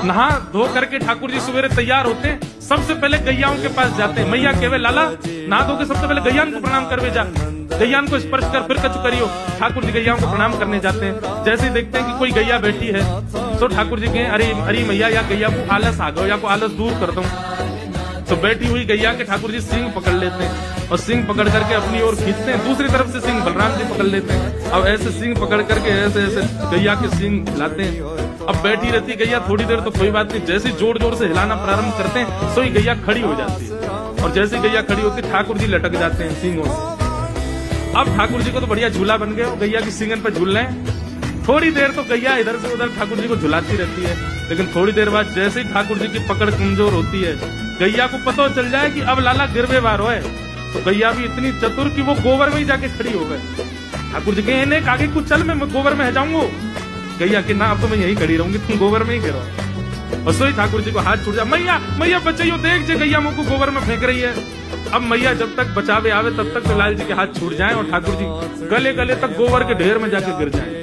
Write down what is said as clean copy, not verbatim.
नहा धो करके ठाकुर जी सवेरे तैयार होते हैं, सबसे पहले गैयाओं के पास जाते हैं। मैया कहवे लाला नहा धो के सबसे पहले गैयान को प्रणाम करवे जा, गैयान को स्पर्श कर फिर कछु करियो। ठाकुर जी गैयाओं को प्रणाम करने जाते हैं। जैसे ही देखते हैं कि कोई गैया बैठी है तो ठाकुर जी कहें अरे अरे मैया या गैया को आलस आ गयो, या को आलस दूर कर दूं। तो बैठी हुई गैया के ठाकुर जी सींग पकड़ लेते हैं और सींग पकड़ करके अपनी ओर खींचते हैं। दूसरी तरफ से सींग बलराम जी पकड़ लेते हैं। अब ऐसे सींग पकड़ करके ऐसे ऐसे गैया के सींग हिलाते हैं। अब बैठी रहती गैया थोड़ी देर तो कोई बात नहीं, जैसे जोर जोर से हिलाना प्रारंभ करते हैं तो ही गैया खड़ी हो जाती है। और जैसे गैया खड़ी होती है ठाकुर जी लटक जाते हैं सींगों से। अब ठाकुर जी को तो बढ़िया झूला बन गया, गैया की सींगन पर झूल रहे हैं। थोड़ी देर तो गैया इधर से उधर ठाकुर जी को झुलाती रहती है, लेकिन थोड़ी देर बाद जैसे ही ठाकुर जी की पकड़ कमजोर होती है, गैया को पता चल जाए कि अब लाला गिरवे वारो है, तो गैया भी इतनी चतुर कि वो गोबर में ही जाके खड़ी हो गए। ठाकुर जी कहे नहीं आगे कुछ चल, मैं गोबर में जाऊंगा। गैया कि ना अब तो मैं यही खड़ी रहूंगी, तुम गोबर में ही गिरो। और सोई ठाकुर जी को हाथ छूट जाए, मैया मैया बचाइयो, देख जे गैया मुझको गोबर में फेंक रही है। अब मैया जब तक बचावे आवे तब तक तो लाल जी के हाथ छूट जाए और ठाकुर जी गले गले तक गोबर के ढेर में जाके गिर जाए।